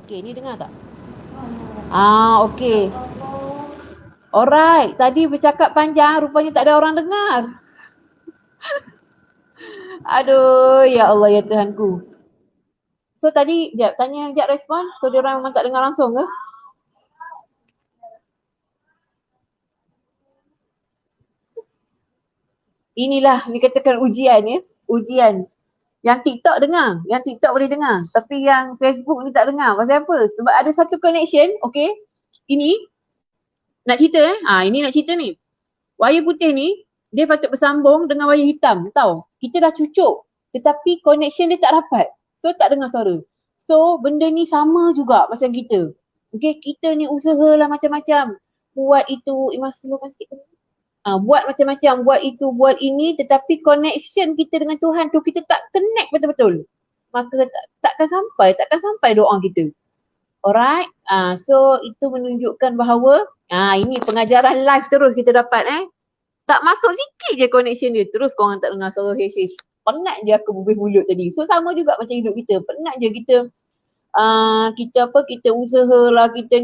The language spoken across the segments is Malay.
Okey, ni dengar tak? Okey. Alright, tadi bercakap panjang, rupanya tak ada orang dengar. Aduh, ya Allah ya Tuhanku. So tadi, jap, tanya jap respon. So dia orang memang tak dengar langsung ke? Inilah dikatakan ujian ya. Ujian. Yang TikTok dengar, yang TikTok boleh dengar. Tapi yang Facebook ni tak dengar. Pasal apa? Sebab ada satu connection, okay. Ini, nak cerita ini nak cerita ni. Wayar putih ni, dia patut bersambung dengan wayar hitam, tahu? Kita dah cucuk, tetapi connection dia tak rapat. So tak dengar suara. So benda ni sama juga macam kita. Okay, kita ni usahalah macam-macam. Buat itu, Imas slowkan sikit. Buat macam-macam, buat itu, buat ini, tetapi connection kita dengan Tuhan tu kita tak connect betul-betul. Maka takkan sampai doa kita. Alright, so itu menunjukkan bahawa ini pengajaran live terus kita dapat Tak masuk sikit je connection dia, terus korang tak dengar suara HH. Penat je aku berbuih mulut tadi. So sama juga macam hidup kita, penat je kita kita usahalah, kita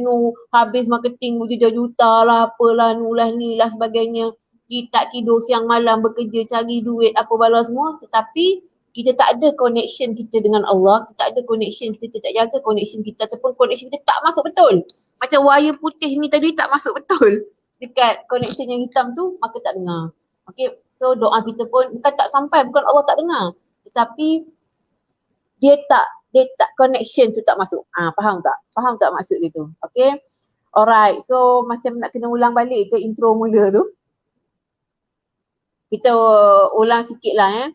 habis marketing berjuta-juta lah, apalah, ni lah sebagainya. Kita tak tidur siang malam bekerja cari duit apa bala semua, tetapi kita tak ada connection kita dengan Allah, kita tak ada connection, kita tak jaga connection kita ataupun connection kita tak masuk betul. Macam wayar putih ni tadi tak masuk betul dekat connection yang hitam tu, maka tak dengar. Okay, so doa kita pun bukan tak sampai, bukan Allah tak dengar, tetapi dia tak connection tu tak masuk. Faham tak? Faham tak maksud dia tu? Okay. Alright. So macam nak kena ulang balik ke intro mula tu. Kita ulang sikit lah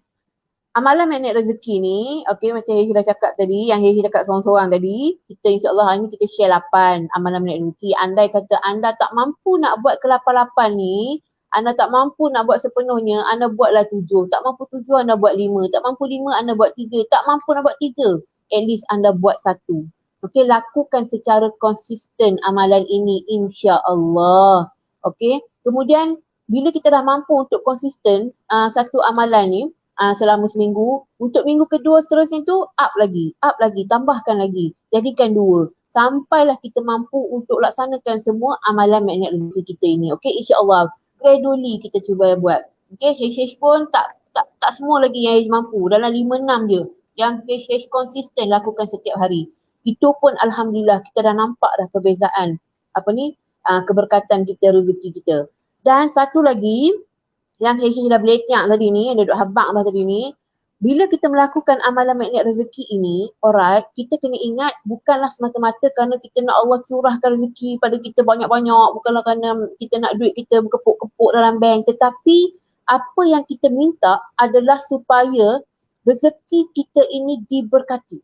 Amalan magnet rezeki ni, okay, macam Hehi dah cakap tadi, yang Hehi cakap seorang-seorang tadi, kita insyaAllah hari ni kita share 8 amalan magnet rezeki. Andai kata anda tak mampu nak buat ke 8-8 ni, anda tak mampu nak buat sepenuhnya, anda buatlah 7. Tak mampu 7, anda buat 5. Tak mampu 5, anda buat 3. Tak mampu nak buat 3, at least anda buat 1. Okay, lakukan secara konsisten amalan ini insyaAllah. Okay, kemudian bila kita dah mampu untuk konsisten satu amalan ni, selama seminggu, untuk minggu kedua seterusnya tu up lagi, tambahkan lagi, jadikan 2 sampailah kita mampu untuk laksanakan semua amalan magnet rezeki kita ini. Okay, insyaAllah gradually kita cuba buat. Okay, HH pun tak semua lagi yang HH mampu, dalam 5-6 je yang HH konsisten lakukan setiap hari. Itu pun Alhamdulillah kita dah nampak dah perbezaan keberkatan kita, rezeki kita. Dan satu lagi yang HH dah beletak tadi ni, yang duduk habak dah tadi ni, bila kita melakukan amalan magnet rezeki ini, alright, kita kena ingat bukanlah semata-mata kerana kita nak Allah curahkan rezeki pada kita banyak-banyak, bukanlah kerana kita nak duit kita berkepuk-kepuk dalam bank, tetapi apa yang kita minta adalah supaya rezeki kita ini diberkati.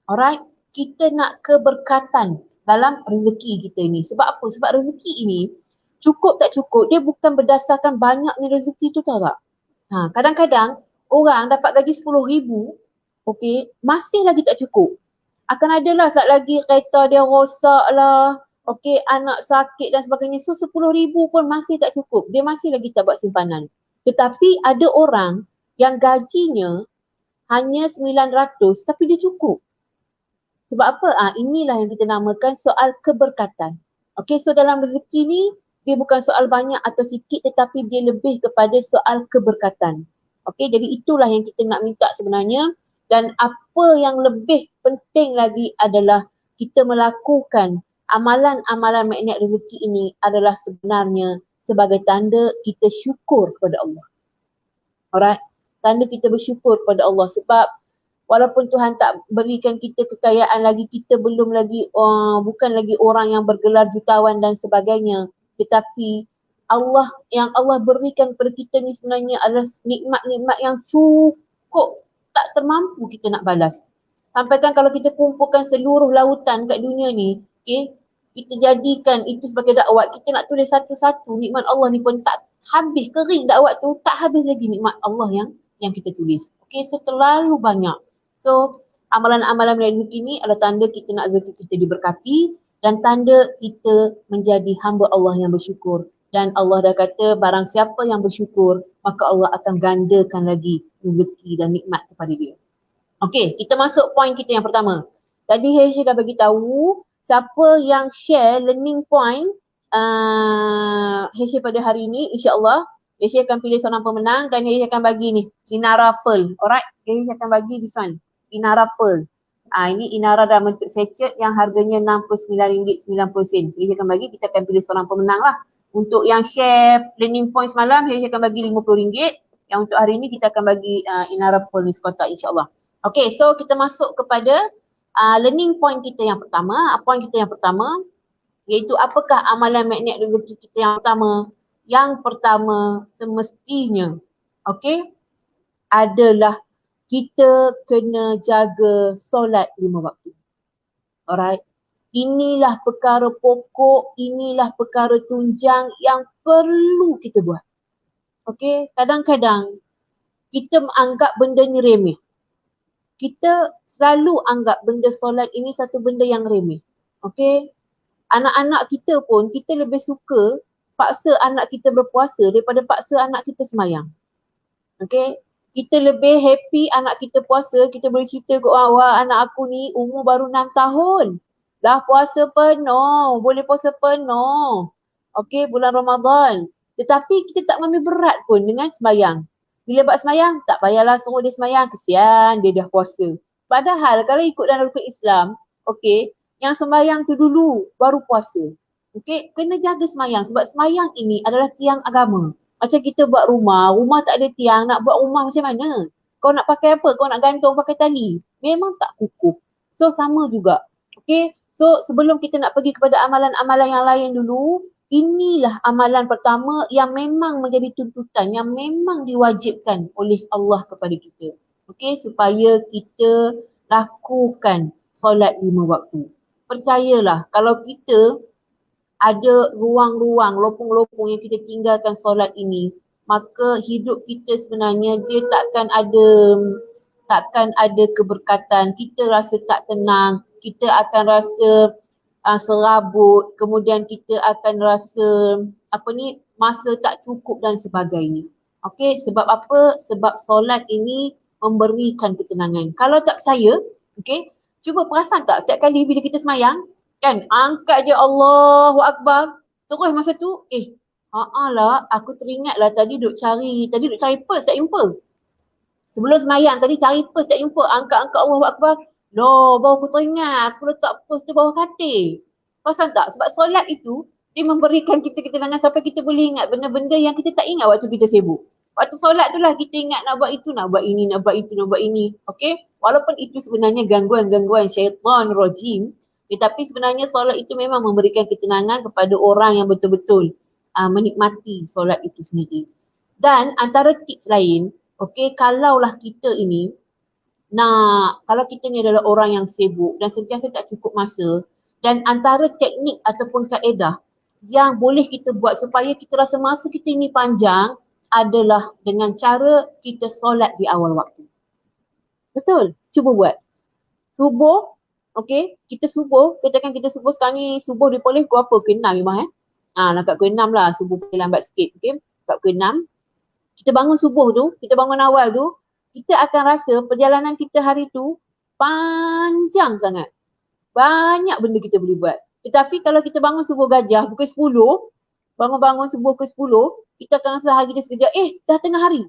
Alright, kita nak keberkatan dalam rezeki kita ini. Sebab apa? Sebab rezeki ini cukup tak cukup, dia bukan berdasarkan banyaknya rezeki tu, tahu tak? Kadang-kadang orang dapat gaji 10,000, okay, masih lagi tak cukup. Akan adalah saat lagi kereta dia rosak lah, okay, anak sakit dan sebagainya. So 10,000 pun masih tak cukup, dia masih lagi tak buat simpanan. Tetapi ada orang yang gajinya hanya 900 tapi dia cukup. Sebab apa? Inilah yang kita namakan soal keberkatan. Okay, so dalam rezeki ni, dia bukan soal banyak atau sikit, tetapi dia lebih kepada soal keberkatan. Okay, jadi itulah yang kita nak minta sebenarnya. Dan apa yang lebih penting lagi adalah kita melakukan amalan-amalan magnet rezeki ini adalah sebenarnya sebagai tanda kita syukur kepada Allah. Alright, tanda kita bersyukur kepada Allah sebab walaupun Tuhan tak berikan kita kekayaan lagi, kita belum lagi, bukan lagi orang yang bergelar jutawan dan sebagainya. Tetapi Allah berikan kepada kita ni sebenarnya adalah nikmat-nikmat yang cukup tak termampu kita nak balas. Sampaikan kalau kita kumpulkan seluruh lautan kat dunia ni, okay, kita jadikan itu sebagai dakwat, kita nak tulis satu-satu nikmat Allah ni pun tak habis, kering dakwat tu, tak habis lagi nikmat Allah yang kita tulis. Okay, so terlalu banyak. So amalan-amalan rezeki ni adalah tanda kita nak rezeki kita diberkati dan tanda kita menjadi hamba Allah yang bersyukur. Dan Allah dah kata barang siapa yang bersyukur, maka Allah akan gandakan lagi rezeki dan nikmat kepada dia. Okey, kita masuk poin kita yang pertama. Tadi Hesha dah bagi tahu siapa yang share learning point Hesha pada hari ini, insya-Allah Hesha akan pilih seorang pemenang dan Hesha akan bagi ni Inara Pearl. Alright, Hesha akan bagi this one. Inara Pearl. Ini Inara dalam bentuk sachet yang harganya RM69.90. Hesha akan bagi, kita akan pilih seorang pemenang lah. Untuk yang share learning point semalam, Hesha akan bagi RM50. Yang untuk hari ini kita akan bagi Inara Pearl ni sekotak, insya-Allah. Okay, so kita masuk kepada learning point kita yang pertama. Point kita yang pertama iaitu apakah amalan magnet rezeki kita yang pertama? Yang pertama semestinya adalah kita kena jaga solat 5 waktu. Alright. Inilah perkara pokok, inilah perkara tunjang yang perlu kita buat. Kadang-kadang kita menganggap benda ni remeh. Kita selalu anggap benda solat ini satu benda yang remeh. Anak-anak kita pun kita lebih suka paksa anak kita berpuasa daripada paksa anak kita semayang. Kita lebih happy anak kita puasa, kita boleh cerita ke orang, wah anak aku ni umur baru 6 tahun. Dah puasa penuh, boleh puasa penuh. Bulan Ramadan. Tetapi kita tak mengambil berat pun dengan semayang. Bila buat semayang, tak payahlah suruh dia semayang, kesian dia dah puasa. Padahal kalau ikut dalam rukun Islam, yang sembahyang tu dulu baru puasa. Kena jaga semayang sebab semayang ini adalah tiang agama. Macam kita buat rumah tak ada tiang, nak buat rumah macam mana? Kau nak pakai apa? Kau nak gantung pakai tali? Memang tak kukuh. So sama juga. So sebelum kita nak pergi kepada amalan-amalan yang lain dulu, inilah amalan pertama yang memang menjadi tuntutan, yang memang diwajibkan oleh Allah kepada kita. Supaya kita lakukan solat 5 waktu. Percayalah, kalau kita ada ruang-ruang, lopong-lopong yang kita tinggalkan solat ini, maka hidup kita sebenarnya dia takkan ada keberkatan. Kita rasa tak tenang, kita akan rasa serabut, kemudian kita akan rasa masa tak cukup dan sebagainya. Sebab apa? Sebab solat ini memberikan ketenangan. Kalau tak percaya, cuba perasan tak setiap kali bila kita semayang, angkat je Allahu Akbar, terus masa tu, aku teringatlah tadi duk cari pers tak jumpa. Sebelum semayang tadi cari pers tak jumpa, angkat Allahu Akbar, baru aku teringat, aku letak pers tu bawah katil. Perasan tak? Sebab solat itu, dia memberikan kita ketenangan sampai kita boleh ingat benda-benda yang kita tak ingat waktu kita sibuk. Waktu solat tu lah kita ingat nak buat itu, nak buat ini, nak buat itu, nak buat ini. Walaupun itu sebenarnya gangguan-gangguan syaitan rajim, tetapi sebenarnya solat itu memang memberikan ketenangan kepada orang yang betul-betul menikmati solat itu sendiri. Dan antara tips lain, kalaulah kita ini kalau kita ni adalah orang yang sibuk dan sentiasa tak cukup masa, dan antara teknik ataupun kaedah yang boleh kita buat supaya kita rasa masa kita ini panjang adalah dengan cara kita solat di awal waktu. Betul? Cuba buat. Subuh, kita subuh, katakan kita subuh sekarang ni, subuh dia boleh pukul apa? Pukul 6 memang nak kat pukul 6 lah, subuh boleh lambat sikit, kat pukul 6. Kita bangun subuh tu, kita bangun awal tu, kita akan rasa perjalanan kita hari tu panjang sangat. Banyak benda kita boleh buat. Tetapi kalau kita bangun subuh gajah pukul 10, bangun subuh pukul 10, kita akan rasa hari dia sekejap, dah tengah hari.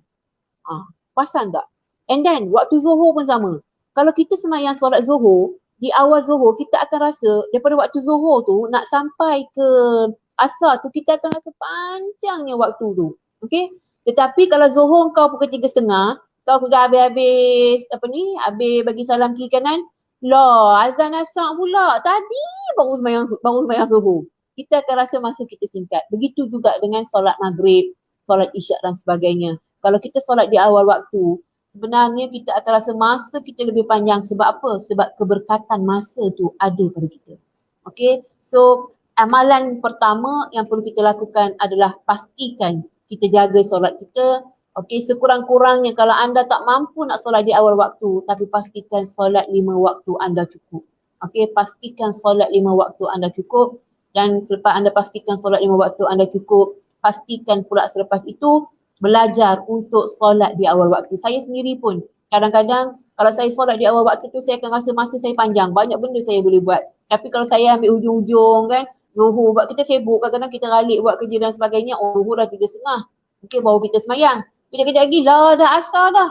Perasan tak? And then, waktu Zuhur pun sama. Kalau kita semayang solat Zuhur, di awal Zuhur, kita akan rasa daripada waktu Zuhur tu, nak sampai ke Asar tu, kita akan rasa panjangnya waktu tu. Tetapi kalau Zuhur kau pukul 3.30, kau sudah habis bagi salam kiri kanan, azan Asar pula. Tadi baru semayang Zuhur. Kita akan rasa masa kita singkat. Begitu juga dengan solat Maghrib, solat Isyak dan sebagainya. Kalau kita solat di awal waktu, sebenarnya kita akan rasa masa kita lebih panjang. Sebab apa? Sebab keberkatan masa tu ada pada kita. So amalan pertama yang perlu kita lakukan adalah pastikan kita jaga solat kita. Sekurang-kurangnya kalau anda tak mampu nak solat di awal waktu, tapi pastikan solat 5 waktu anda cukup. Pastikan solat 5 waktu anda cukup. Dan selepas anda pastikan solat 5 waktu anda cukup, pastikan pula selepas itu belajar untuk solat di awal waktu. Saya sendiri pun kadang-kadang Kalau saya solat di awal waktu tu, saya akan rasa masa saya panjang. Banyak benda saya boleh buat. Tapi kalau saya ambil hujung-hujung kan, Zuhur, buat kita sibuk. Kadang-kadang kita ralik buat kerja dan sebagainya. Oh, Zuhur dah 3:30. Okay, baru kita semayang. Kejap-kejap lagi, lah dah asar dah.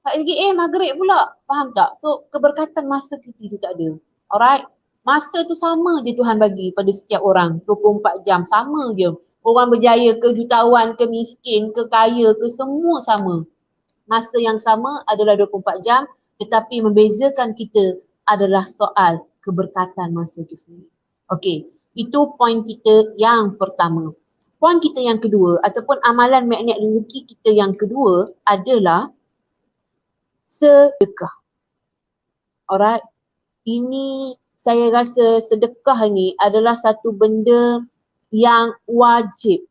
Tak lagi, maghrib pula. Faham tak? So, keberkatan masa kita itu tak ada. Alright? Masa tu sama je Tuhan bagi pada setiap orang. 24 jam. Sama je. Orang berjaya ke, jutawan ke, miskin ke, kaya ke, semua sama. Masa yang sama adalah 24 jam. Tetapi membezakan kita adalah soal keberkatan masa itu sendiri. Okey, itu poin kita yang pertama. Poin kita yang kedua ataupun amalan magnet rezeki kita yang kedua adalah sedekah. Alright, ini saya rasa sedekah ni adalah satu benda yang wajib.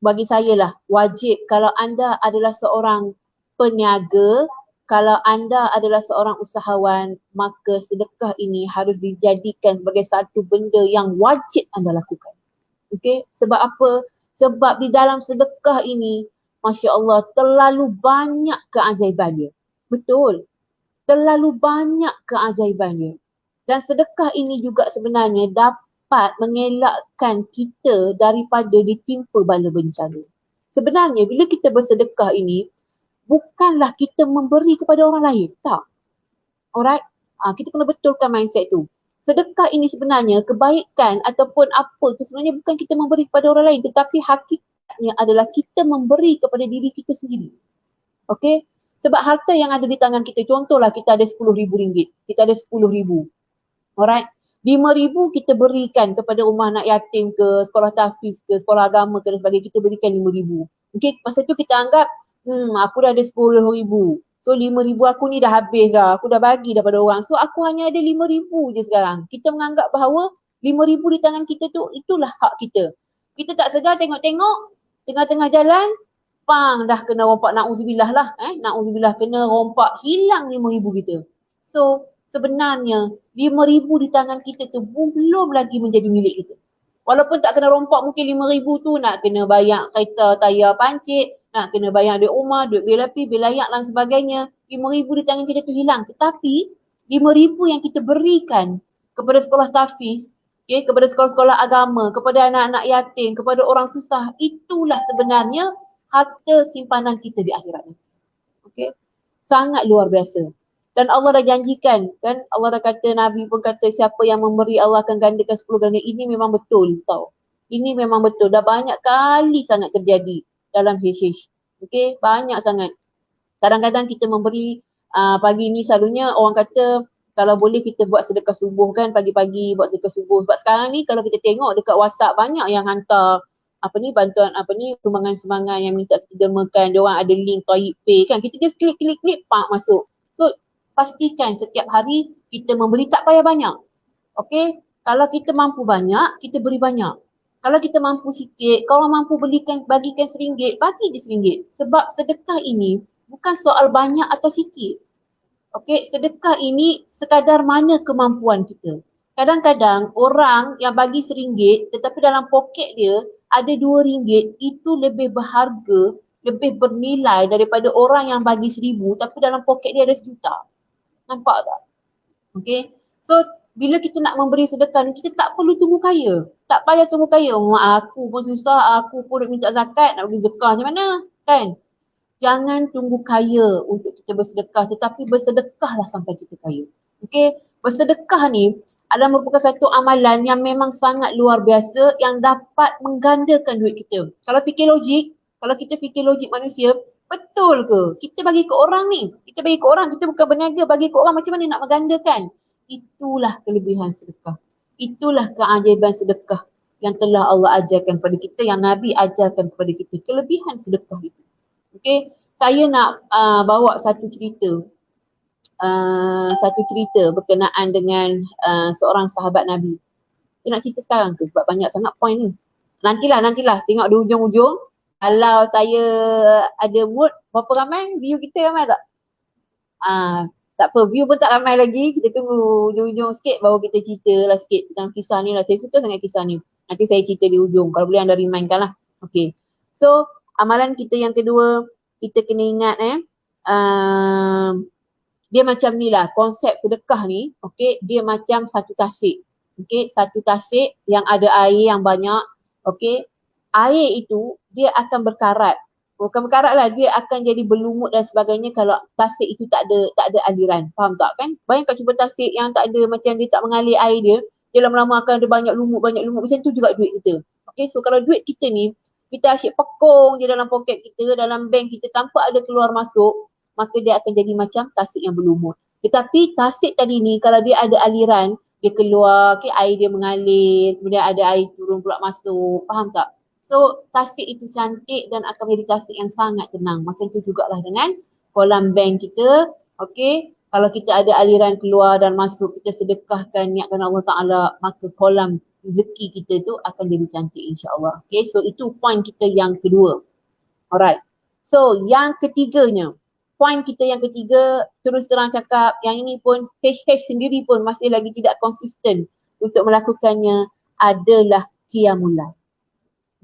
Bagi saya lah, wajib kalau anda adalah seorang peniaga, kalau anda adalah seorang usahawan, maka sedekah ini harus dijadikan sebagai satu benda yang wajib anda lakukan. Okey, sebab apa? Sebab di dalam sedekah ini, Masya Allah, terlalu banyak keajaibannya. Betul, terlalu banyak keajaibannya. Dan sedekah ini juga sebenarnya dapat mengelakkan kita daripada ditimpa bala bencana. Sebenarnya bila kita bersedekah ini, bukanlah kita memberi kepada orang lain. Tak. Alright? Kita kena betulkan mindset tu. Sedekah ini sebenarnya kebaikan ataupun apa tu sebenarnya bukan kita memberi kepada orang lain, tetapi hakikatnya adalah kita memberi kepada diri kita sendiri. Okay? Sebab harta yang ada di tangan kita, contohlah kita ada RM10,000, kita ada RM10,000. Alright? RM5,000 kita berikan kepada rumah anak yatim ke, sekolah tahfiz ke, sekolah agama ke dan sebagainya, kita berikan RM5,000. Okay? Masa tu kita anggap aku dah ada RM10,000. So RM5,000 aku ni dah habis dah. Aku dah bagi dah pada orang. So aku hanya ada RM5,000 je sekarang. Kita menganggap bahawa RM5,000 di tangan kita tu, itulah hak kita. Kita tak sedar tengok-tengok, tengah-tengah jalan, dah kena rompak, na'udzubillah lah. Na'udzubillah, kena rompak, hilang RM5,000 kita. So sebenarnya RM5,000 di tangan kita tu belum lagi menjadi milik kita. Walaupun tak kena rompak, mungkin RM5,000 tu nak kena bayar kereta, tayar pancit, nak kena bayar duit rumah, duit bil api, bil layak dan sebagainya. RM5,000 di tangan kita tu hilang. Tetapi RM5,000 yang kita berikan kepada sekolah tahfiz, kepada sekolah-sekolah agama, kepada anak-anak yatim, kepada orang susah, itulah sebenarnya harta simpanan kita di akhirat. Okay? Sangat luar biasa. Dan Allah dah janjikan, kan? Allah dah kata, Nabi pun kata, siapa yang memberi Allah akan gandakan 10 ganda. Ini memang betul tau. Ini memang betul. Dah banyak kali sangat terjadi dalam HH. Okay, banyak sangat. Kadang-kadang kita memberi pagi ni selalunya orang kata kalau boleh kita buat sedekah subuh kan, pagi-pagi buat sedekah subuh. Sebab sekarang ni kalau kita tengok dekat WhatsApp banyak yang hantar bantuan sumbangan-sumbangan yang minta kita dermakan. Dia orang ada link Toyib Pay kan. Kita just klik masuk. So pastikan setiap hari kita memberi, tak payah banyak. Okay, kalau kita mampu banyak, kita beri banyak. Kalau kita mampu sikit, kalau mampu bagikan RM1, bagi je RM1. Sebab sedekah ini bukan soal banyak atau sikit. Okay, sedekah ini sekadar mana kemampuan kita. Kadang-kadang orang yang bagi RM1 tetapi dalam poket dia ada RM2, itu lebih berharga, lebih bernilai daripada orang yang bagi RM1,000 tapi dalam poket dia ada RM1,000,000. Nampak tak? Okay. So, bila kita nak memberi sedekah ni, kita tak perlu tunggu kaya. Tak payah tunggu kaya. Mak aku pun susah, aku pun nak minta zakat, nak bagi sedekah macam mana? Kan? Jangan tunggu kaya untuk kita bersedekah, tetapi bersedekahlah sampai kita kaya. Okay? Bersedekah ni adalah merupakan satu amalan yang memang sangat luar biasa yang dapat menggandakan duit kita. Kalau kita fikir logik manusia, betul ke? Kita bagi ke orang ni. Kita bagi ke orang, kita bukan berniaga, bagi ke orang macam mana nak menggandakan? Itulah kelebihan sedekah. Itulah keajaiban sedekah yang telah Allah ajarkan kepada kita, yang Nabi ajarkan kepada kita. Kelebihan sedekah itu. Okay, saya nak bawa satu cerita. Satu cerita berkenaan dengan seorang sahabat Nabi. Saya nak cerita sekarang ke? Sebab banyak sangat poin ni. Nantilah. Tengok di ujung-ujung. Kalau saya ada mood, berapa ramai? View kita ramai tak? Tak apa, view pun tak ramai lagi. Kita tunggu ujung-ujung sikit baru kita cerita lah sikit tentang kisah ni lah. Saya suka sangat kisah ni. Nanti saya cerita di ujung. Kalau boleh anda remindkan lah. Okay. So, amalan kita yang kedua, kita kena ingat Dia macam ni lah, konsep sedekah ni, okey, dia macam satu tasik. Okey, satu tasik yang ada air yang banyak, okey. Air itu dia akan berkarat. Bukan berkarat lah, dia akan jadi berlumut dan sebagainya kalau tasik itu tak ada aliran. Faham tak kan? Bayangkan cuba tasik yang tak ada, macam dia tak mengalir air dia lama-lama akan ada banyak lumut. Macam tu juga duit kita. Okey, so kalau duit kita ni, kita asyik pekong je dalam poket kita, dalam bank kita tanpa ada keluar masuk, maka dia akan jadi macam tasik yang berlumut. Tetapi tasik tadi ni kalau dia ada aliran, dia keluar, okay, air dia mengalir, kemudian ada air turun pula masuk, faham tak? So tasik itu cantik dan akan menjadi tasik yang sangat tenang. Macam tu jugalah dengan kolam bank kita, okay. Kalau kita ada aliran keluar dan masuk, kita sedekahkan, niatkan Allah Ta'ala, maka kolam rezeki kita tu akan jadi cantik insyaAllah. Okay, so itu point kita yang kedua. Alright. So yang ketiganya, point kita yang ketiga, terus terang cakap, yang ini pun HH sendiri pun masih lagi tidak konsisten untuk melakukannya, adalah qiyamul lail.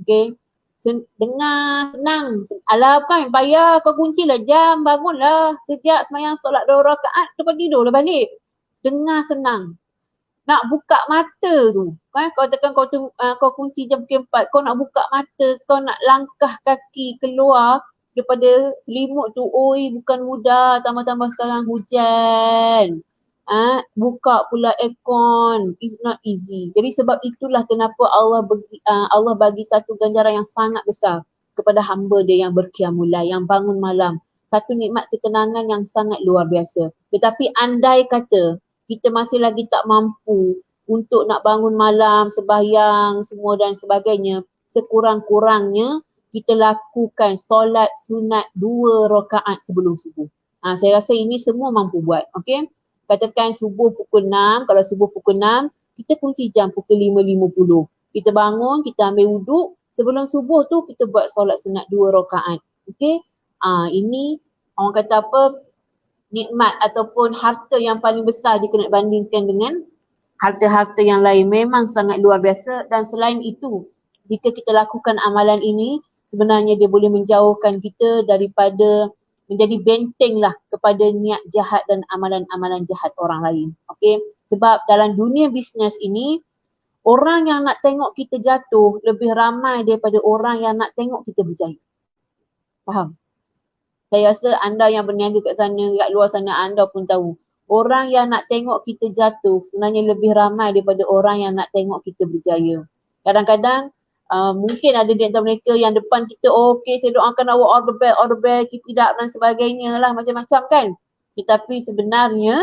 Okay. Dengar senang. Alah kan payah, kau kuncilah jam, bangunlah. Sejak semayang solat 2 rakaat, lepas tidurlah balik. Dengar senang. Nak buka mata tu, kan? Kau tekan kau kunci jam pukul 4, kau nak buka mata, kau nak langkah kaki keluar daripada selimut tu, oi bukan mudah, tambah-tambah sekarang hujan. Buka pula aircon, it's not easy. Jadi sebab itulah kenapa Allah bagi satu ganjaran yang sangat besar kepada hamba dia yang berqiyamul lail, yang bangun malam. Satu nikmat ketenangan yang sangat luar biasa. Tetapi andai kata kita masih lagi tak mampu untuk nak bangun malam, sembahyang semua dan sebagainya, sekurang-kurangnya kita lakukan solat sunat 2 rakaat sebelum subuh. Saya rasa ini semua mampu buat, okey? Katakan subuh pukul 6, kalau subuh pukul 6, kita kunci jam pukul 5.50. Kita bangun, kita ambil wuduk, sebelum subuh tu kita buat solat sunat 2 rakaat. Okey? Ini orang kata apa? Nikmat ataupun harta yang paling besar jika nak bandingkan dengan harta-harta yang lain. Memang sangat luar biasa, dan selain itu, jika kita lakukan amalan ini, sebenarnya dia boleh menjauhkan kita daripada menjadi benteng lah kepada niat jahat dan amalan-amalan jahat orang lain. Okay? Sebab dalam dunia bisnes ini, orang yang nak tengok kita jatuh lebih ramai daripada orang yang nak tengok kita berjaya. Faham? Saya rasa anda yang berniaga kat sana, kat luar sana, anda pun tahu. Orang yang nak tengok kita jatuh sebenarnya lebih ramai daripada orang yang nak tengok kita berjaya. Kadang-kadang mungkin ada di antara mereka yang depan kita, okey saya doakan awak all the best, keep it up dan sebagainya lah, macam-macam kan. Tetapi sebenarnya,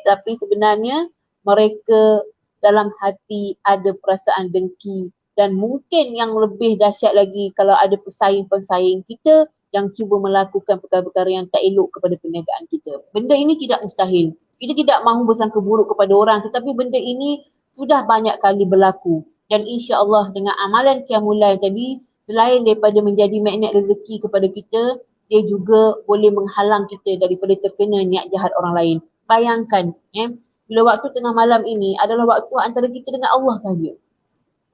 tapi sebenarnya mereka dalam hati ada perasaan dengki, dan mungkin yang lebih dahsyat lagi kalau ada pesaing-pesaing kita yang cuba melakukan perkara-perkara yang tak elok kepada perniagaan kita. Benda ini tidak mustahil. Kita tidak mahu bersangka buruk kepada orang, tetapi benda ini sudah banyak kali berlaku. Dan insya-Allah dengan amalan qiyamul lail tadi, selain daripada menjadi magnet rezeki kepada kita, dia juga boleh menghalang kita daripada terkena niat jahat orang lain. Bayangkan, bila waktu tengah malam ini adalah waktu antara kita dengan Allah sahaja.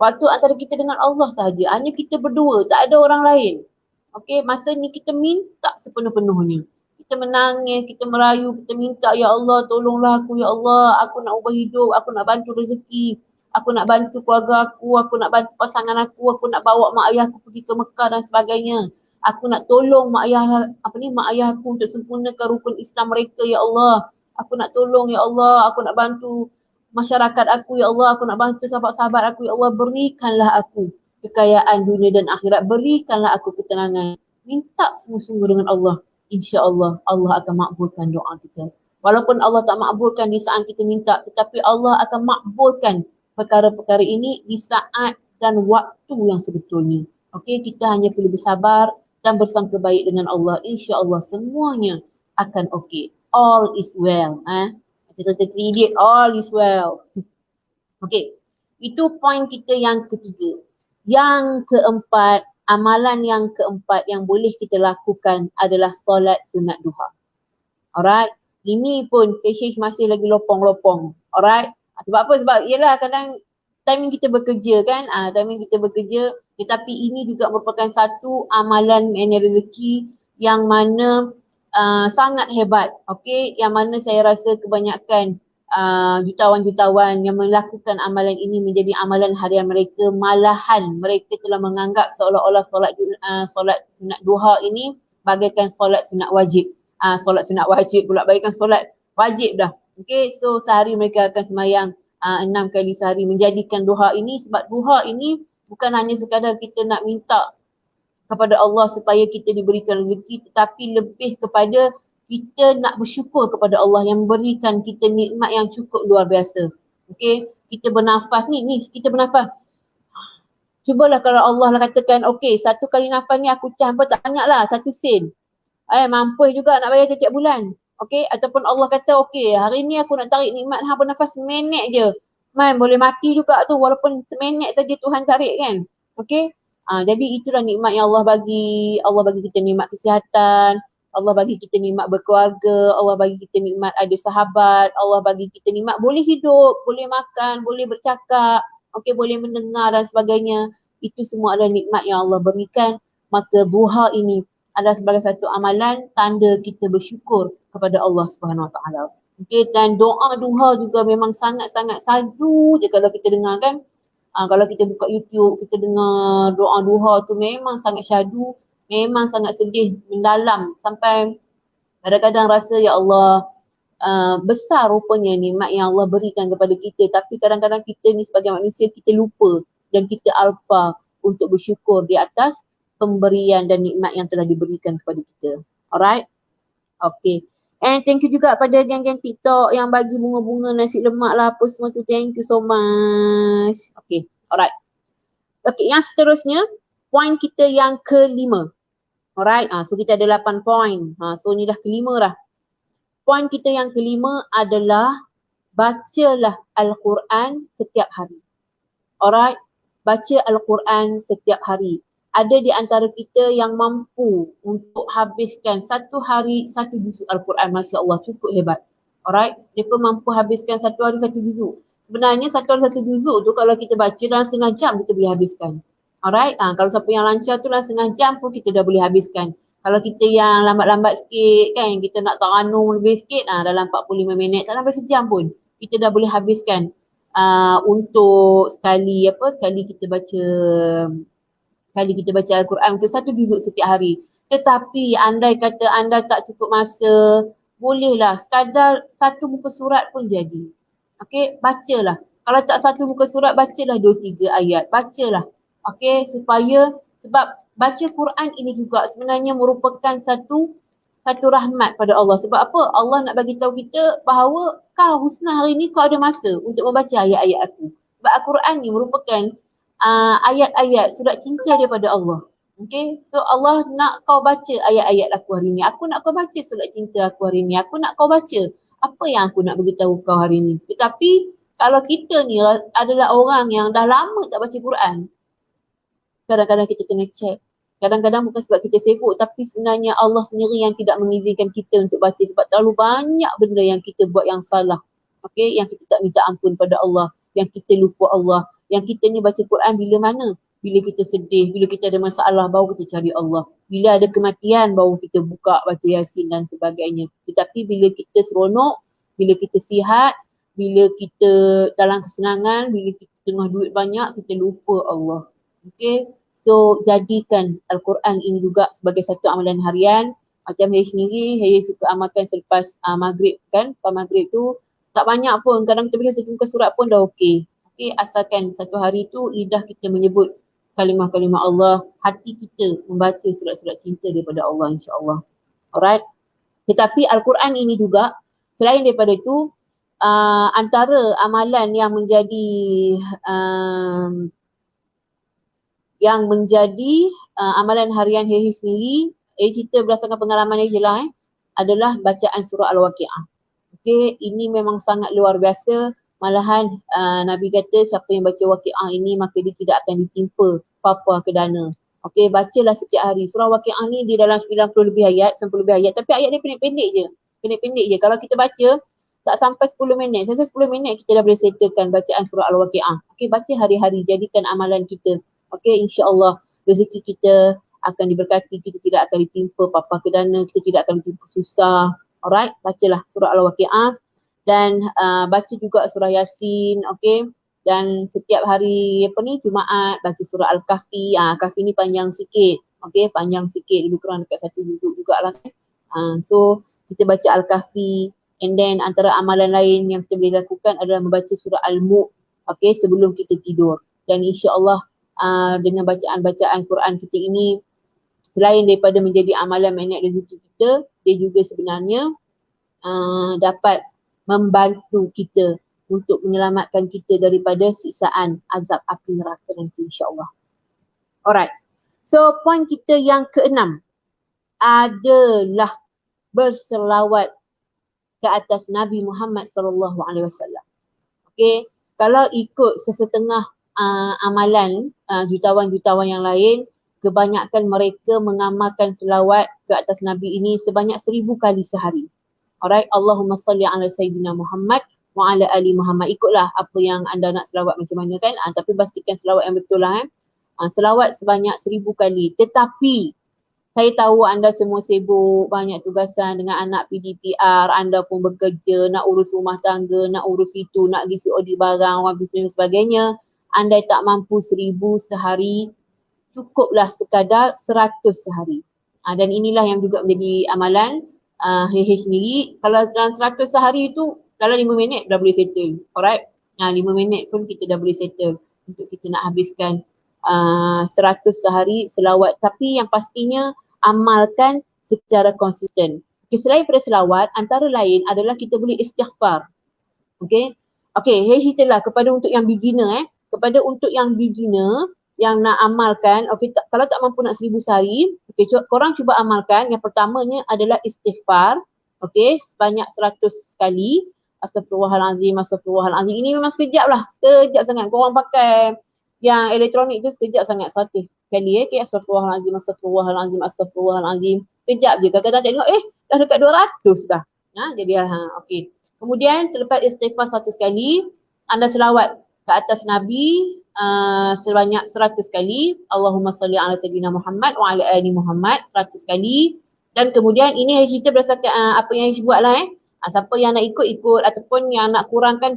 Waktu antara kita dengan Allah sahaja. Hanya kita berdua, tak ada orang lain. Okey, masa ni kita minta sepenuh-penuhnya. Kita menangis, kita merayu, kita minta, ya Allah tolonglah aku, ya Allah, aku nak ubah hidup, aku nak bantu rezeki, aku nak bantu keluarga aku nak bantu pasangan aku nak bawa mak ayah aku pergi ke Mekah dan sebagainya. Aku nak tolong mak ayah aku untuk sempurnakan rukun Islam mereka, ya Allah. Aku nak tolong, ya Allah, aku nak bantu masyarakat aku, ya Allah, aku nak bantu sahabat-sahabat aku, ya Allah, berikanlah aku kekayaan dunia dan akhirat, berikanlah aku ketenangan. Minta sungguh-sungguh dengan Allah. InsyaAllah Allah akan makbulkan doa kita. Walaupun Allah tak makbulkan di saat kita minta, tetapi Allah akan makbulkan perkara-perkara ini di saat dan waktu yang sebetulnya. Okey, kita hanya perlu bersabar dan bersangka baik dengan Allah. InsyaAllah semuanya akan okey. All is well. Kita idiot, all is well. Okey, itu poin kita yang ketiga. Yang keempat, amalan yang keempat yang boleh kita lakukan adalah solat sunat duha. Alright, ini pun passage masih lagi lopong-lopong. Alright, sebab apa? Sebab yelah kadang timing kita bekerja kan, timing kita bekerja, tetapi ini juga merupakan satu amalan magnet rezeki yang mana sangat hebat. Okey, yang mana saya rasa kebanyakan jutawan-jutawan yang melakukan amalan ini menjadi amalan harian mereka, malahan mereka telah menganggap seolah-olah solat sunat duha ini bagaikan solat sunat wajib. Solat sunat wajib pula, bagaikan solat wajib dah. Okey, so sehari mereka akan sembahyang 6 kali sehari, menjadikan duha ini, sebab duha ini bukan hanya sekadar kita nak minta kepada Allah supaya kita diberikan rezeki, tetapi lebih kepada kita nak bersyukur kepada Allah yang memberikan kita nikmat yang cukup luar biasa. Okey, kita bernafas ni kita bernafas. Cubalah kalau Allah lah katakan, okey, satu kali nafas ni aku campur tak banyak lah, 1 sen. Mampu juga nak bayar tiap bulan. Okey, ataupun Allah kata, okey, hari ni aku nak tarik nikmat hang bernafas seminit je. Boleh mati juga tu walaupun seminit saja Tuhan tarik kan. Okey. Jadi itulah nikmat yang Allah bagi. Allah bagi kita nikmat kesihatan, Allah bagi kita nikmat berkeluarga, Allah bagi kita nikmat ada sahabat, Allah bagi kita nikmat boleh hidup, boleh makan, boleh bercakap, okey, boleh mendengar dan sebagainya. Itu semua adalah nikmat yang Allah berikan. Maka duha ini adalah sebagai satu amalan tanda kita bersyukur kepada Allah Subhanahu Wa Taala. Okey, dan doa duha juga memang sangat-sangat sadu je kalau kita dengar kan. Kalau kita buka YouTube, kita dengar doa duha tu memang sangat syadu, memang sangat sedih, mendalam, sampai kadang-kadang rasa ya Allah, besar rupanya nikmat yang Allah berikan kepada kita, tapi kadang-kadang kita ni sebagai manusia kita lupa dan kita alpa untuk bersyukur di atas pemberian dan nikmat yang telah diberikan kepada kita. Alright? Okay. And thank you juga pada geng-geng TikTok yang bagi bunga-bunga nasi lemak lah apa semua tu. Thank you so much. Okay, alright. Okay, yang seterusnya, poin kita yang kelima. Alright, so kita ada 8 poin. So ni dah kelima dah. Poin kita yang kelima adalah bacalah Al-Quran setiap hari. Alright, baca Al-Quran setiap hari. Ada di antara kita yang mampu untuk habiskan satu hari satu juzuk Al-Quran. Masya Allah, cukup hebat. Alright, mereka mampu habiskan satu hari satu juzuk. Sebenarnya satu hari satu juzuk tu kalau kita baca dalam setengah jam kita boleh habiskan. Alright, kalau siapa yang lancar tu dalam setengah jam pun kita dah boleh habiskan. Kalau kita yang lambat-lambat sikit kan, kita nak taranum lebih sikit, dalam 45 minit, tak sampai sejam pun kita dah boleh habiskan untuk sekali kita baca Al-Quran untuk satu juzuk setiap hari. Tetapi andai kata anda tak cukup masa, bolehlah sekadar satu muka surat pun jadi. Okey, bacalah. Kalau tak satu muka surat, bacalah 2-3 ayat. Bacalah. Okey, sebab baca Quran ini juga sebenarnya merupakan satu rahmat pada Allah. Sebab apa? Allah nak bagi tahu kita bahawa kau Husna hari ni kau ada masa untuk membaca ayat-ayat aku. Sebab Al-Quran ni merupakan ayat-ayat surat cinta daripada Allah. Okay, so Allah nak kau baca ayat-ayat aku hari ni. Aku nak kau baca surat cinta aku hari ni. Aku nak kau baca apa yang aku nak beritahu kau hari ni. Tetapi kalau kita ni adalah orang yang dah lama tak baca Quran, kadang-kadang kita kena check. Kadang-kadang bukan sebab kita sibuk, tapi sebenarnya Allah sendiri yang tidak mengizinkan kita untuk baca sebab terlalu banyak benda yang kita buat yang salah. Okay, yang kita tak minta ampun pada Allah, yang kita lupa Allah. Yang kita ni baca Quran bila mana? Bila kita sedih, bila kita ada masalah baru kita cari Allah. Bila ada kematian baru kita buka baca Yasin dan sebagainya. Tetapi bila kita seronok, bila kita sihat, bila kita dalam kesenangan, bila kita tengah duit banyak, kita lupa Allah. Okay, so jadikan Al-Quran ini juga sebagai satu amalan harian. Macam Hay sendiri, Hay suka amalkan selepas maghrib kan. Lepas maghrib tu tak banyak pun, kadang kita boleh satu muka surat pun dah okey. Okay, asalkan satu hari tu lidah kita menyebut kalimah-kalimah Allah, hati kita membaca surat-surat cinta daripada Allah, insya-Allah. Alright. Tetapi Al-Quran ini juga selain daripada itu, antara amalan yang menjadi amalan harian Hay sendiri, cerita berdasarkan pengalaman Hay je lah, adalah bacaan surah Al-Waqi'ah. Okay, ini memang sangat luar biasa. Malahan Nabi kata siapa yang baca Waqi'ah ini maka dia tidak akan ditimpa apa-apa kedana. Okey, bacalah setiap hari. Surah Waqi'ah ni dia dalam 90 lebih ayat, 90 lebih ayat. Tapi ayat dia pendek-pendek je. Pendek-pendek je. Kalau kita baca tak sampai 10 minit. Saja 10 minit kita dah boleh settlekan bacaan surah Al-Waqi'ah. Okey, baca hari-hari. Jadikan amalan kita. Okey, insya-Allah rezeki kita akan diberkati, kita tidak akan ditimpa papa kedana, kita tidak akan ditimpa susah. Alright, bacalah surah Al-Waqi'ah dan baca juga surah Yasin, okay. Dan setiap hari Jumaat baca surah Al-Kahfi. Kahfi ni panjang sikit, okay, panjang sikit, lebih kurang dekat 1 juzuk jugalah kan. So kita baca Al-Kahfi, and then antara amalan lain yang kita boleh lakukan adalah membaca surah Al-Mulk, okay, sebelum kita tidur. Dan insya-Allah dengan bacaan-bacaan Quran kita ini, selain daripada menjadi amalan magnet rezeki kita, dia juga sebenarnya dapat membantu kita untuk menyelamatkan kita daripada siksaan azab api neraka nanti, insya-Allah. Alright. So point kita yang keenam adalah berselawat ke atas Nabi Muhammad sallallahu alaihi wasallam. Okey, kalau ikut sesetengah amalan jutawan-jutawan yang lain, kebanyakan mereka mengamalkan selawat ke atas Nabi ini sebanyak 1000 kali sehari. Alright, Allahumma salli ala Sayyidina Muhammad wa ala ali Muhammad. Ikutlah apa yang anda nak selawat macam mana kan. Tapi pastikan selawat yang betul lah. Selawat sebanyak 1000 kali. Tetapi saya tahu anda semua sibuk, banyak tugasan dengan anak PDPR, anda pun bekerja, nak urus rumah tangga, nak urus itu, nak pergi COD barang, orang bisnes dan sebagainya. Anda tak mampu 1000 sehari, cukuplah sekadar 100 sehari. Dan inilah yang juga menjadi amalan HH sendiri. Kalau dalam 100 sehari itu, dalam 5 minit dah boleh settle. Alright? 5 minit pun kita dah boleh settle untuk kita nak habiskan 100 sehari selawat. Tapi yang pastinya amalkan secara konsisten. Okay, selain daripada selawat, antara lain adalah kita boleh istighfar. Okay, HH ceritalah kepada untuk yang beginner kepada untuk yang beginner yang nak amalkan, kalau tak mampu nak 1000 sehari, korang cuba amalkan. Yang pertamanya adalah istighfar, sebanyak 100 kali. Astagfirullahalazim, astagfirullahalazim. Ini memang sekejap sangat. Korang pakai yang elektronik tu sekejap sangat, 100 kali astagfirullahalazim, astagfirullahalazim, astagfirullahalazim. Sekejap je, kadang-kadang tengok dah dekat 200 dah. Jadi okey. Kemudian selepas istighfar 100 kali, anda selawat ke atas Nabi sebanyak 100 kali. Allahumma salli ala Sayyidina Muhammad wa ala ali Muhammad 100 kali. Dan kemudian ini saya cerita berdasarkan apa yang saya buat lah siapa yang nak ikut ataupun yang nak kurangkan,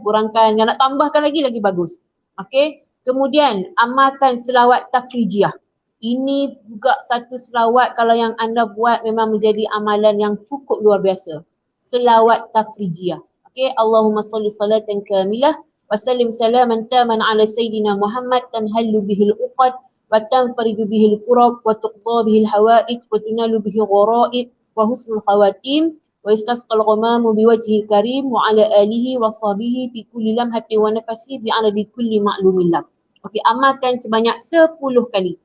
yang nak tambahkan lagi bagus. Okey. Kemudian amalkan selawat tafrijiyah. Ini juga satu selawat kalau yang anda buat memang menjadi amalan yang cukup luar biasa. Selawat tafrijiyah. Okey, Allahumma salli salatan kamilah wa sallim salaman taman ala Sayyidina Muhammad tanhallu bihil uqad wa tanfariju bihil qurab wa tuqda bihil hawaij wa tunalu bihil gharaib wa husnul khawatim wa istasqal ghamamu biwajhil karim wa ala alihi wa sahbihi fi kulli lamhati wa nafasi bi'adadi kulli ma'lumillah. Okey, amalkan sebanyak 10 kali.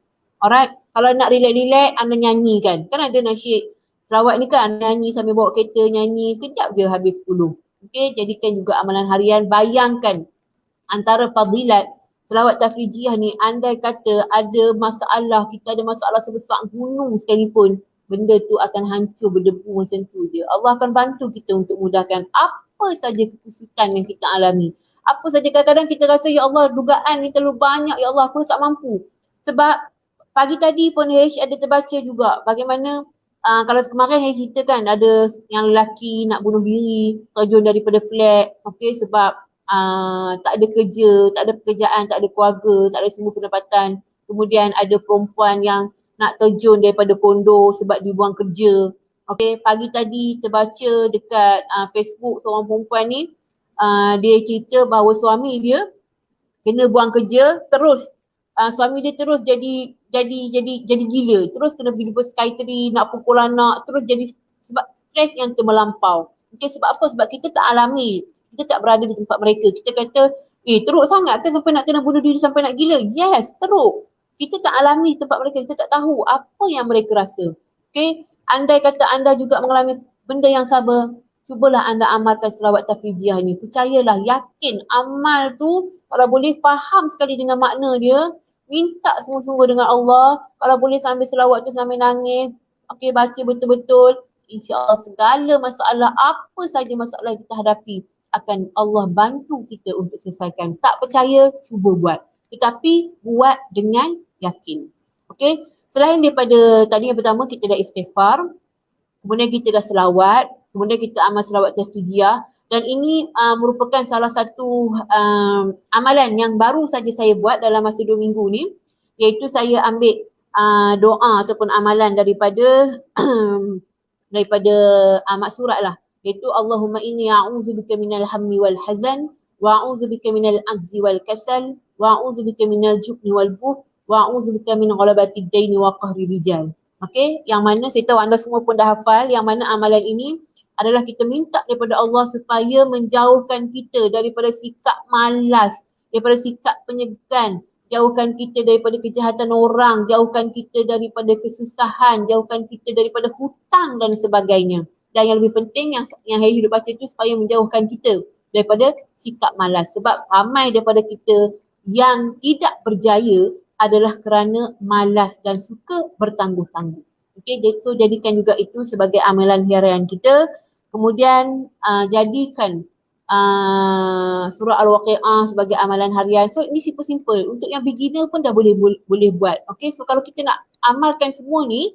Alright, kalau nak relax-relax anda nyanyikan. Kan ada nasyid selawat ni kan, nyanyi sambil bawa kereta, nyanyi sekejap je habis 10. Okey, jadikan juga amalan harian. Bayangkan antara fadilat selawat tafrijiyah ni, andai kata ada masalah, kita ada masalah sebesar gunung sekalipun, benda tu akan hancur berdebu macam tu je. Allah akan bantu kita untuk mudahkan apa saja kesulitan yang kita alami. Apa saja kadang-kadang kita rasa, ya Allah, dugaan ni terlalu banyak, ya Allah, aku tak mampu. Sebab pagi tadi pun H ada terbaca juga bagaimana kalau kemarin H cerita kan ada yang lelaki nak bunuh diri, terjun daripada flat, sebab tak ada kerja, tak ada pekerjaan, tak ada keluarga, tak ada semua pendapatan. Kemudian ada perempuan yang nak terjun daripada kondo sebab dibuang kerja. Pagi tadi terbaca dekat Facebook seorang perempuan ni, dia cerita bahawa suami dia kena buang kerja, terus suami dia terus jadi gila, terus kena pergi jumpa psychiatry, nak pukul anak, terus jadi sebab stres yang termelampau. Sebab apa? Sebab kita tak alami, kita tak berada di tempat mereka. Kita kata, teruk sangat ke sampai nak kena bunuh diri, sampai nak gila? Yes, teruk. Kita tak alami tempat mereka, kita tak tahu apa yang mereka rasa. Andai kata anda juga mengalami benda yang sama, cubalah anda amalkan selawat tafrijiyah ni. Percayalah, yakin amal tu kalau boleh faham sekali dengan makna dia, minta sungguh-sungguh dengan Allah, kalau boleh sambil selawat tu sambil nangis, baca betul-betul, insya-Allah segala masalah, apa saja masalah yang kita hadapi, akan Allah bantu kita untuk selesaikan. Tak percaya, cuba buat. Tetapi buat dengan yakin. Selain daripada tadi yang pertama kita dah istighfar, kemudian kita dah selawat, kemudian kita amal selawat tasbihiyah, dan ini merupakan salah satu amalan yang baru saja saya buat dalam masa 2 minggu ni, iaitu saya ambil doa ataupun amalan daripada daripada maksurat lah, iaitu Allahumma inni a'udzubika minal hammi wal hazan wa a'udzubika minal ajzi wal kasal wa a'udzubika minal jubni wal buh wa a'udzubika min ghalabatid daini wa qahri rijal. Okey, yang mana saya tahu anda semua pun dah hafal, yang mana amalan ini adalah kita minta daripada Allah supaya menjauhkan kita daripada sikap malas, daripada sikap penyegan, jauhkan kita daripada kejahatan orang, jauhkan kita daripada kesusahan, jauhkan kita daripada hutang dan sebagainya. Dan yang lebih penting yang saya hidup baca itu supaya menjauhkan kita daripada sikap malas. Sebab ramai daripada kita yang tidak berjaya adalah kerana malas dan suka bertangguh-tangguh. Okay, so jadikan juga itu sebagai amalan harian kita. Kemudian jadikan surah Al-Waqi'ah sebagai amalan harian. So ini simple-simple. Untuk yang beginner pun dah boleh buat. Okay, so kalau kita nak amalkan semua ni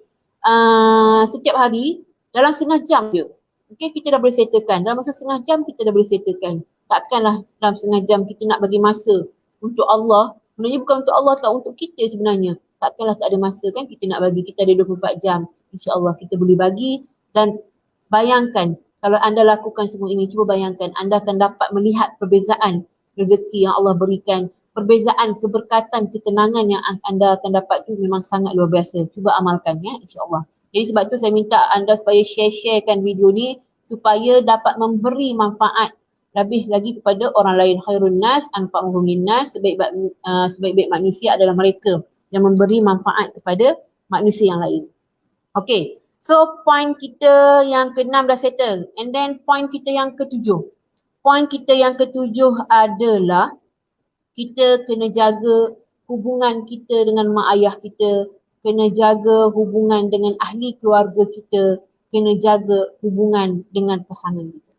setiap hari dalam setengah jam je. Okay, kita dah boleh settlekan. Dalam masa setengah jam kita dah boleh settlekan. Takkanlah dalam setengah jam kita nak bagi masa untuk Allah. Sebenarnya bukan untuk Allah, tak, untuk kita sebenarnya. Takkanlah tak ada masa kan kita nak bagi. Kita ada 24 jam. InsyaAllah kita boleh bagi. Dan bayangkan kalau anda lakukan semua ini, cuba bayangkan anda akan dapat melihat perbezaan rezeki yang Allah berikan. Perbezaan keberkatan, ketenangan yang anda akan dapat tu memang sangat luar biasa. Cuba amalkan ya, insyaAllah. Jadi sebab tu saya minta anda supaya share-sharekan video ni supaya dapat memberi manfaat lebih lagi kepada orang lain. Khairun nas anfa'uhum linnas, sebaik-baik manusia adalah mereka yang memberi manfaat kepada manusia yang lain. Okay, so point kita yang ke-6 dah settle, and then point kita yang ke-7. Point kita yang ke-7 adalah kita kena jaga hubungan kita dengan mak ayah kita, kena jaga hubungan dengan ahli keluarga kita, kena jaga hubungan dengan pasangan kita.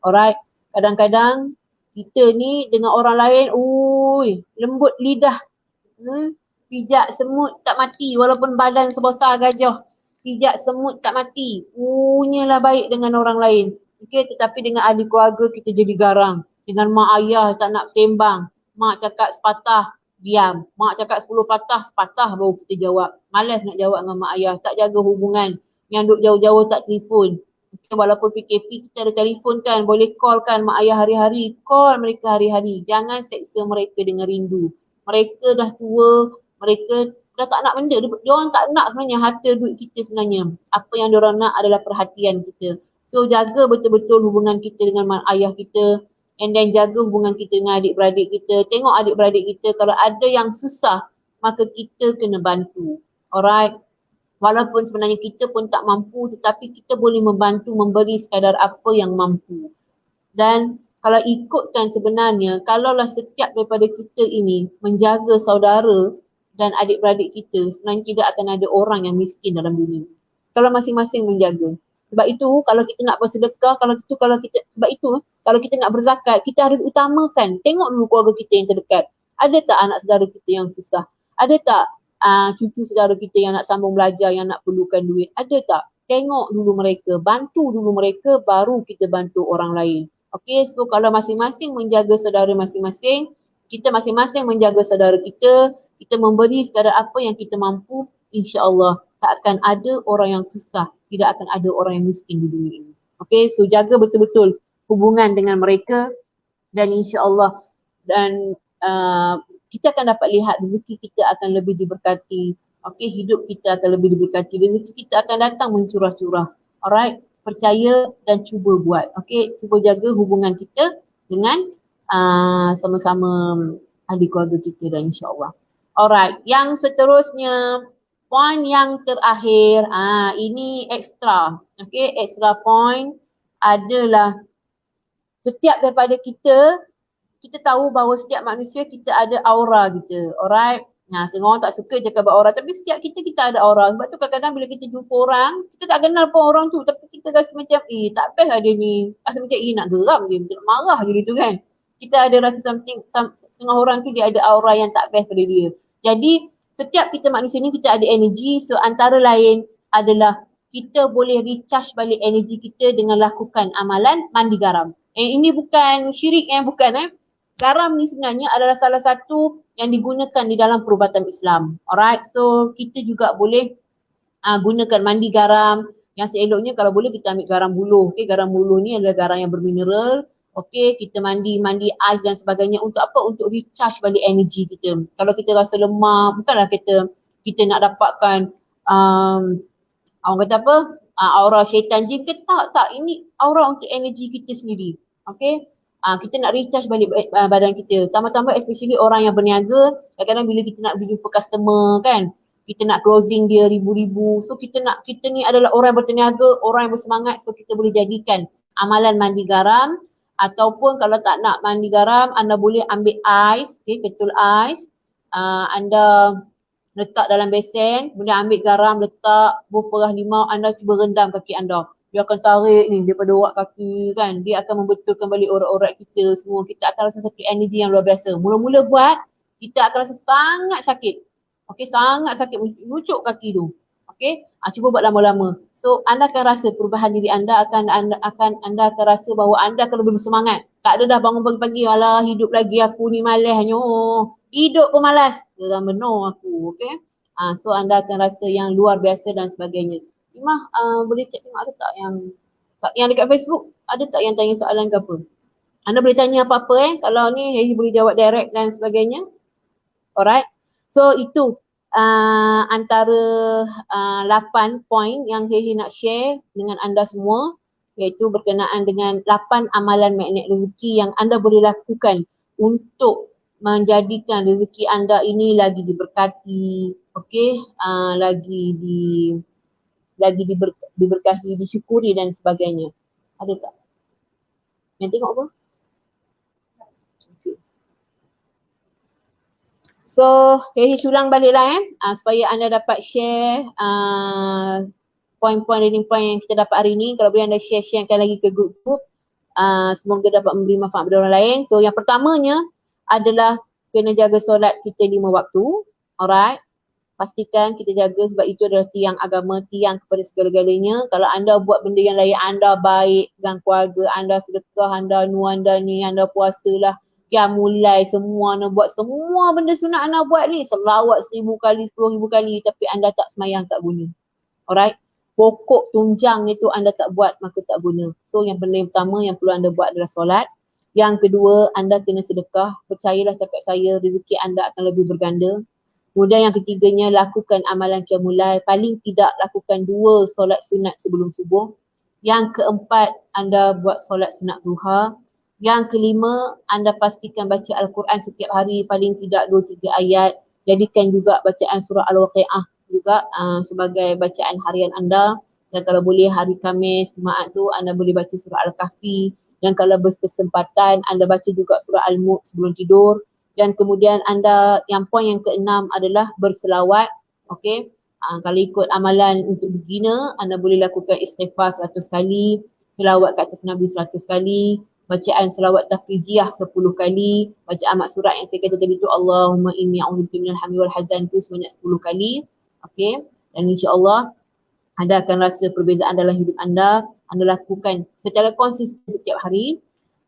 Alright. Kadang-kadang kita ni dengan orang lain, lembut lidah. Pijak semut tak mati walaupun badan sebesar gajah. Pijak semut tak mati. Punyalah baik dengan orang lain. Okay, tetapi dengan ahli keluarga kita jadi garang. Dengan mak ayah tak nak sembang. Mak cakap sepatah, diam. Mak cakap 10 patah, sepatah baru kita jawab. Malas nak jawab dengan mak ayah. Tak jaga hubungan. Yang duduk jauh-jauh tak telefon. Walaupun PKP kita ada telefon kan, boleh call kan mak ayah hari-hari, call mereka hari-hari. Jangan seksa mereka dengan rindu. Mereka dah tua, mereka dah tak nak benda. Diorang tak nak sebenarnya harta duit kita sebenarnya. Apa yang diorang nak adalah perhatian kita. So jaga betul-betul hubungan kita dengan mak ayah kita, and then jaga hubungan kita dengan adik-beradik kita. Tengok adik-beradik kita kalau ada yang susah, maka kita kena bantu. Alright. Walaupun sebenarnya kita pun tak mampu, tetapi kita boleh membantu memberi sekadar apa yang mampu. Dan kalau ikutkan sebenarnya, kalaulah setiap daripada kita ini menjaga saudara dan adik-beradik kita, sebenarnya tidak akan ada orang yang miskin dalam dunia. Kalau masing-masing menjaga. Sebab itu kalau kita nak bersedekah, kalau kita nak berzakat, kita harus utamakan. Tengok dulu keluarga kita yang terdekat. Ada tak anak saudara kita yang susah? Ada tak cucu saudara kita yang nak sambung belajar, yang nak perlukan duit? Ada tak? Tengok dulu mereka, bantu dulu mereka, baru kita bantu orang lain. Okay, so kalau masing-masing menjaga saudara masing-masing, kita masing-masing menjaga saudara kita memberi sekadar apa yang kita mampu, insya-Allah tak akan ada orang yang susah, tidak akan ada orang yang miskin di dunia ini. Okay, so jaga betul-betul hubungan dengan mereka, dan insya-Allah dan kita akan dapat lihat rezeki kita akan lebih diberkati. Okay, hidup kita akan lebih diberkati. Rezeki kita akan datang mencurah-curah. Alright, percaya dan cuba buat. Okay, cuba jaga hubungan kita dengan sama-sama ahli keluarga kita dan insya-Allah. Alright, yang seterusnya, point yang terakhir, ini extra. Okay, extra point adalah setiap daripada kita tahu bahawa setiap manusia kita ada aura kita. Alright. Nah, setengah orang tak suka cakap about aura, tapi setiap kita ada aura. Sebab tu kadang-kadang bila kita jumpa orang, kita tak kenal pun orang tu, tapi kita rasa macam, tak best lah dia ni. Rasa macam, nak geram je, macam nak marah je gitu kan. Kita ada rasa setengah orang tu dia ada aura yang tak best pada dia. Jadi, Setiap kita manusia ni kita ada energi, so antara lain adalah kita boleh recharge balik energi kita dengan lakukan amalan mandi garam. Ini bukan syirik bukan. Garam ni sebenarnya adalah salah satu yang digunakan di dalam perubatan Islam. Alright, so kita juga boleh gunakan mandi garam. Yang seeloknya kalau boleh kita ambil garam buluh. Okay, garam buluh ni adalah garam yang bermineral. Okay, kita mandi ais dan sebagainya. Untuk apa? Untuk recharge balik energi kita. Kalau kita rasa lemah, bukanlah kita nak dapatkan orang kata apa? Aura syaitan jin ke? Tak. Ini aura untuk energi kita sendiri. Okay. Kita nak recharge balik badan kita. Tambah-tambah especially orang yang berniaga. Kadang-kadang bila kita nak jumpa customer kan, kita nak closing dia ribu-ribu. So kita ni adalah orang yang berniaga, orang yang bersemangat. So kita boleh jadikan amalan mandi garam. Ataupun kalau tak nak mandi garam, anda boleh ambil ais, okay, ketul ais. Anda letak dalam besen, boleh ambil garam, letak berperah limau, anda cuba rendam kaki anda. Dia akan tarik ni daripada urat kaki kan. Dia akan membetulkan balik urat-urat kita semua. Kita akan rasa satu energi yang luar biasa. Mula-mula buat, kita akan rasa sangat sakit. Okay, sangat sakit, lucuk kaki tu. Okay, cuba buat lama-lama. So anda akan rasa perubahan diri anda, anda akan rasa bahawa anda akan lebih bersemangat. Tak ada dah bangun pagi-pagi, alah hidup lagi aku ni malasnya. Hidup pun malas. Geram benar aku, okay. So anda akan rasa yang luar biasa dan sebagainya. Imah, boleh cek tengok ada tak yang dekat Facebook, ada tak yang tanya soalan ke apa? Anda boleh tanya apa-apa kalau ni Hehi boleh jawab direct dan sebagainya. Alright. So itu antara 8 poin yang Hehi nak share dengan anda semua, iaitu berkenaan dengan 8 amalan magnet rezeki yang anda boleh lakukan untuk menjadikan rezeki anda ini lagi diberkati, okey, lagi diberkahi, disyukuri dan sebagainya. Ada tak? Yang tengok apa? So, Hehi ulang baliklah supaya anda dapat share poin-poin reading point yang kita dapat hari ni. Kalau boleh anda sharekan lagi ke grup-grup. Semoga dapat memberi manfaat kepada orang lain. So, yang pertamanya adalah kena jaga solat kita 5 waktu. Alright. Pastikan kita jaga sebab itu adalah tiang agama, tiang kepada segala-galanya. Kalau anda buat benda yang lain, anda baik dengan keluarga, anda sedekah, anda anda ni, anda puasalah. Mulai semua anda buat semua benda sunat anda buat ni, selawat 1000 kali, 10,000 kali, tapi anda tak semayang, tak guna. Alright, pokok tunjang itu anda tak buat, maka tak guna. So yang benda yang pertama yang perlu anda buat adalah solat. Yang kedua, anda kena sedekah. Percayalah cakap saya, rezeki anda akan lebih berganda. Kemudian yang ketiganya, lakukan amalan qiyamul. Paling tidak lakukan 2 solat sunat sebelum subuh. Yang keempat, anda buat solat sunat duha. Yang kelima, anda pastikan baca Al-Quran setiap hari paling tidak 2-3 ayat. Jadikan juga bacaan surah Al-Waqi'ah juga sebagai bacaan harian anda. Dan kalau boleh hari Khamis, Jumaat tu anda boleh baca surah Al-Kahfi. Dan kalau berkesempatan anda baca juga surah Al-Mulk sebelum tidur. Dan kemudian anda, yang poin yang keenam adalah berselawat. Okay. Kalau ikut amalan untuk beginner, anda boleh lakukan istighfar 100 kali. Selawat kat atas Nabi 100 kali. Bacaan selawat tafrijiyah 10 kali, bacaan maksurat yang saya kata tadi tu Allahumma inni a'udzubika minal hammi wal hazan tu sebanyak 10 kali. Okey, dan insya-Allah anda akan rasa perbezaan dalam hidup anda lakukan secara konsisten setiap hari.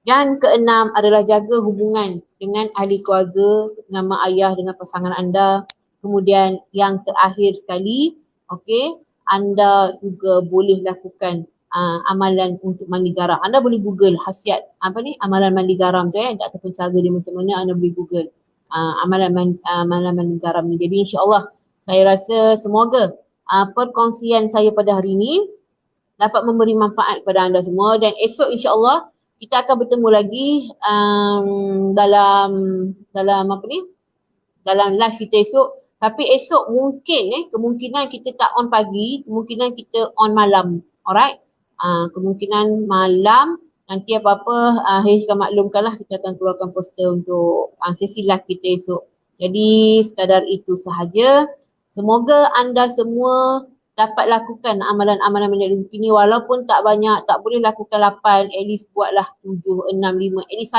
Yang keenam adalah jaga hubungan dengan ahli keluarga, dengan mak ayah, dengan pasangan anda. Kemudian yang terakhir sekali, okey, anda juga boleh lakukan amalan untuk mandi garam. Anda boleh Google khasiat amalan mandi garam tu ataupun cara dia macam mana, anda boleh Google amalan mandi garam ni. Jadi insya-Allah saya rasa semoga perkongsian saya pada hari ini dapat memberi manfaat kepada anda semua, dan esok insya-Allah kita akan bertemu lagi dalam live kita esok. Tapi esok mungkin kemungkinan kita tak on pagi, kemungkinan kita on malam. Alright. Kemungkinan malam, nanti apa-apa Hehi akan maklumkanlah, kita akan keluarkan poster untuk sesi live kita esok. Jadi sekadar itu sahaja. Semoga anda semua dapat lakukan amalan-amalan magnet rezeki ni, walaupun tak banyak, tak boleh lakukan 8, at least buatlah 7, 6, 5, at least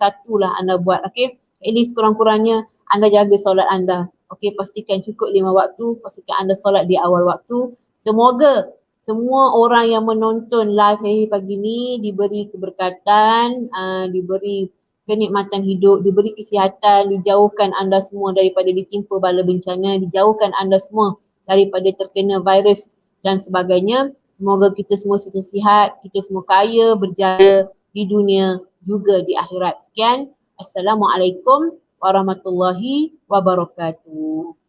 satu lah anda buat, okay? At least kurang-kurangnya anda jaga solat anda. Okey, pastikan cukup 5 waktu, pastikan anda solat di awal waktu. Semoga semua orang yang menonton live hari pagi ni diberi keberkatan, diberi kenikmatan hidup, diberi kesihatan, dijauhkan anda semua daripada ditimpa bala bencana, dijauhkan anda semua daripada terkena virus dan sebagainya. Semoga kita semua sihat, kita semua kaya, berjaya di dunia juga di akhirat. Sekian. Assalamualaikum warahmatullahi wabarakatuh.